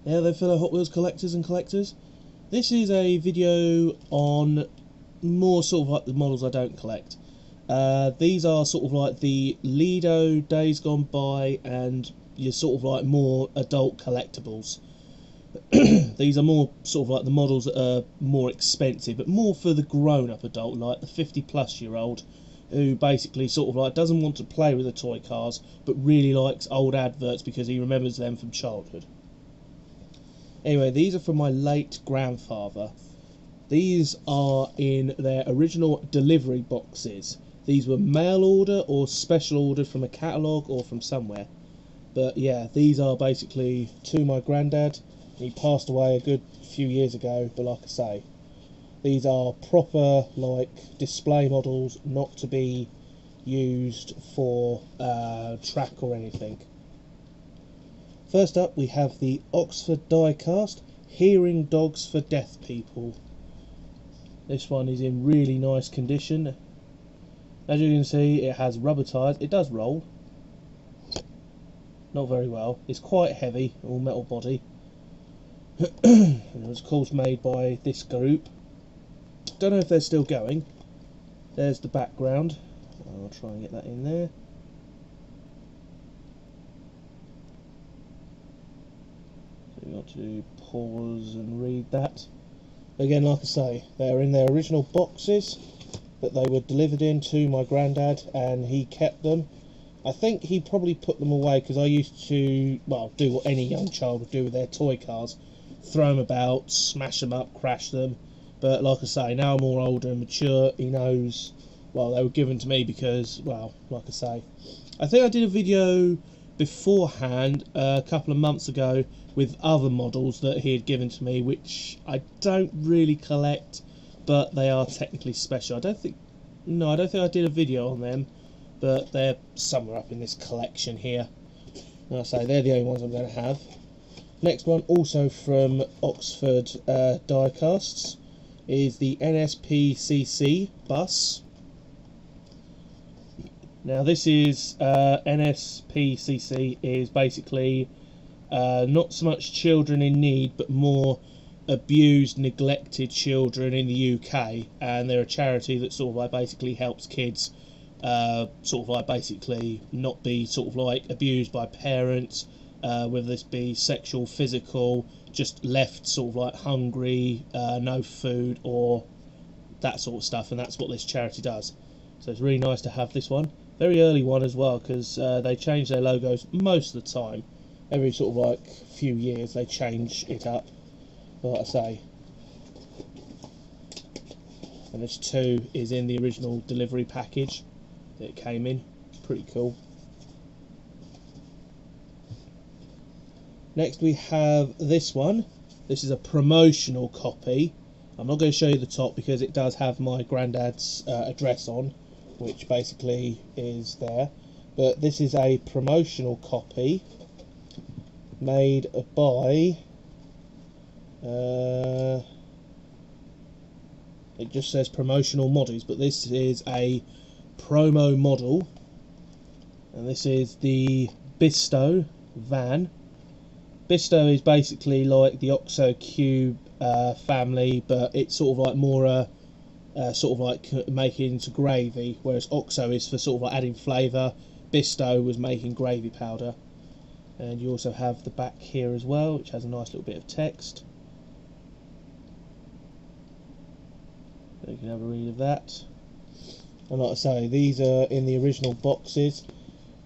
Yeah, they fellow Hot Wheels collectors and collectors. This is a video on more sort of like the models I don't collect. These are sort of like the Lido Days Gone By and your sort of like more adult collectibles. These are more sort of like the models that are more expensive, but more for the grown-up adult, like the 50-plus-year-old, who basically sort of like doesn't want to play with the toy cars, but really likes old adverts because he remembers them from childhood. Anyway, these are from my late grandfather. These are in their original delivery boxes. These were mail order or special ordered from a catalogue or from somewhere. But yeah, these are basically to my granddad. He passed away a good few years ago, but like I say, these are proper like display models, not to be used for track or anything. First up, we have the Oxford die-cast Hearing Dogs for Deaf People. This one is in really nice condition. As you can see, it has rubber tyres. It does roll. Not very well. It's quite heavy, all metal body. It was of course made by this group. Don't know if they're still going. There's the background. I'll try and get that in there. So you've got to pause and read that. Again, like I say, they're in their original boxes that they were delivered in to my granddad, and he kept them. I think he probably put them away because I used to, well, do what any young child would do with their toy cars. Throw them about, smash them up, crash them. But like I say, now I'm more older and mature, he knows, well, they were given to me because, well, like I say, I think I did a video beforehand a couple of months ago with other models that he had given to me, which I don't really collect, but they are technically special. I don't think I did a video on them, but they're somewhere up in this collection here. Like I say, they're the only ones I'm going to have. Next one, also from Oxford Diecasts, is the NSPCC bus. Now this is NSPCC is basically not so much children in need, but more abused, neglected children in the UK, and they're a charity that sort of like basically helps kids sort of like basically not be sort of like abused by parents, whether this be sexual, physical, just left sort of like hungry, no food or that sort of stuff, and that's what this charity does. So it's really nice to have this one. Very early one as well, because they change their logos most of the time. Every sort of like few years they change it up. But like I say, and this too is in the original delivery package that it came in. Pretty cool. Next we have this one. This is a promotional copy. I'm not going to show you the top because it does have my granddad's address on, which basically is there. But this is a promotional copy made by it just says promotional models, but this is a promo model, and this is the Bisto van. Bisto is basically like the Oxo Cube family, but it's sort of like more sort of like making into gravy, whereas Oxo is for sort of like adding flavour. Bisto was making gravy powder. And you also have the back here as well, which has a nice little bit of text. So you can have a read of that. And like I say, these are in the original boxes.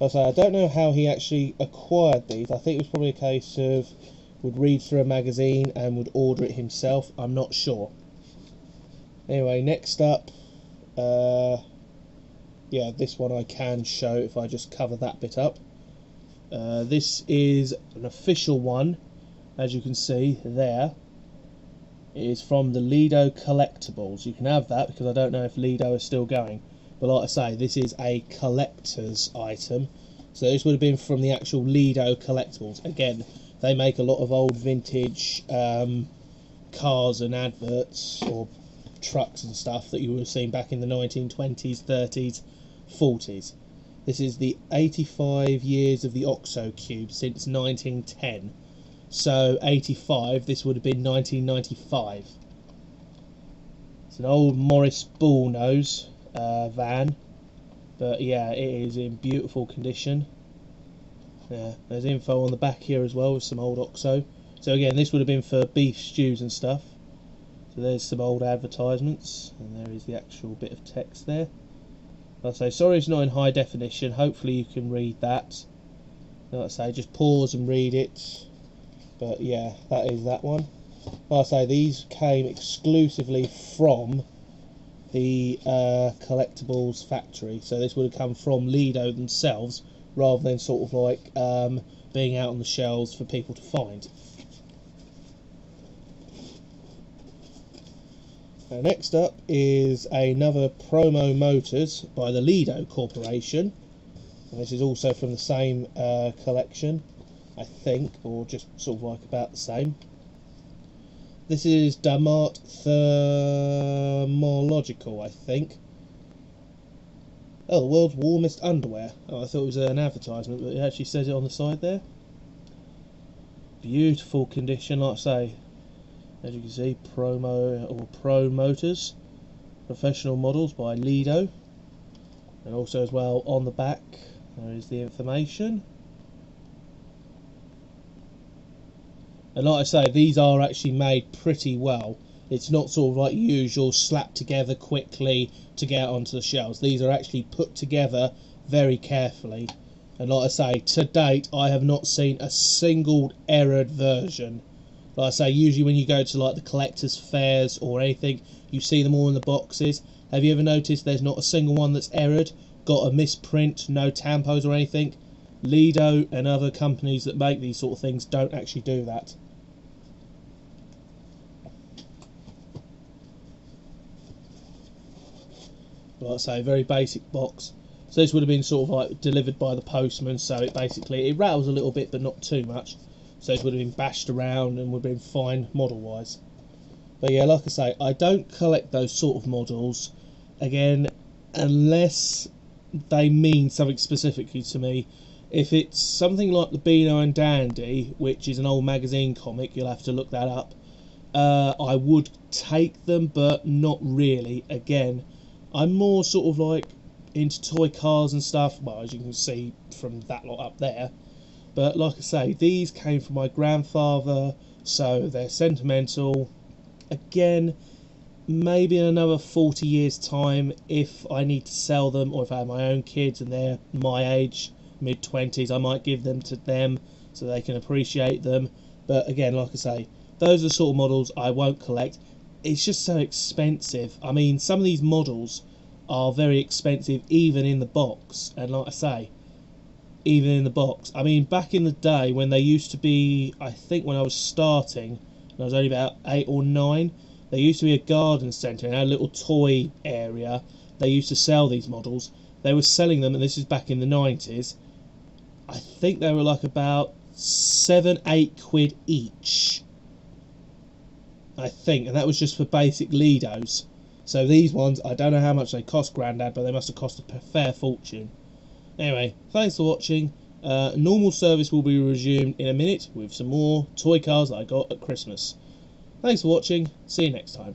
Like I say, I don't know how he actually acquired these. I think it was probably a case of would read through a magazine and would order it himself. I'm not sure. Anyway, next up, yeah, this one I can show if I just cover that bit up. This is an official one, as you can see there. It is from the Lido Collectibles. You can have that because I don't know if Lido is still going. But like I say, this is a collector's item. So this would have been from the actual Lido Collectibles. Again, they make a lot of old vintage cars and adverts, or trucks and stuff that you would have seen back in the 1920s, 30s, 40s. This is the 85 years of the Oxo Cube since 1910. so 85, this would have been 1995. It's an old Morris Bullnose van, but yeah, it is in beautiful condition. Yeah, there's info on the back here as well with some old OXO. So again, this would have been for beef stews and stuff. So there's some old advertisements, and there is the actual bit of text there. Like I say, sorry it's not in high definition, hopefully you can read that. Like I say, just pause and read it. But yeah, that is that one. Like I say, these came exclusively from the collectibles factory, so this would have come from Lido themselves, rather than sort of like being out on the shelves for people to find. Now, next up is another Promo Motors by the Lido Corporation. And this is also from the same collection, I think, or just sort of like about the same. This is Damart Thermological, I think. Oh, the world's warmest underwear. Oh, I thought it was an advertisement, but it actually says it on the side there. Beautiful condition, like I say. As you can see, Pro Motors, professional models by Lido, and also as well on the back there is the information. And like I say, these are actually made pretty well. It's not sort of like usual slapped together quickly to get onto the shelves. These are actually put together very carefully. And like I say, to date I have not seen a single errored version. Like I say, usually when you go to like the collectors' fairs or anything, you see them all in the boxes. Have you ever noticed there's not a single one that's errored, got a misprint, no tampos or anything? Lido and other companies that make these sort of things don't actually do that. Like I say, very basic box. So this would have been sort of like delivered by the postman, so it rattles a little bit but not too much. So it would have been bashed around and would have been fine model wise. But yeah, like I say, I don't collect those sort of models, again, unless they mean something specifically to me. If it's something like the Beano and Dandy, which is an old magazine comic, you'll have to look that up, I would take them, but not really. Again, I'm more sort of like into toy cars and stuff, well, as you can see from that lot up there. But like I say, these came from my grandfather, so they're sentimental. Again, maybe in another 40 years time, if I need to sell them, or if I have my own kids and they're my age, mid-20s, I might give them to them so they can appreciate them. But again, like I say, those are the sort of models I won't collect. It's just so expensive. I mean, some of these models are very expensive even in the box, and like I say, even in the box, I mean, back in the day when they used to be, I think when I was starting, and I was only about 8 or 9, there used to be a garden centre in our little toy area. They used to sell these models. They were selling them, and this is back in the 90s. I think they were like about 7-8 quid each, I think, and that was just for basic Lidos. So these ones, I don't know how much they cost, Grandad, but they must have cost a fair fortune. Anyway, thanks for watching. Normal service will be resumed in a minute with some more toy cars that I got at Christmas. Thanks for watching. See you next time.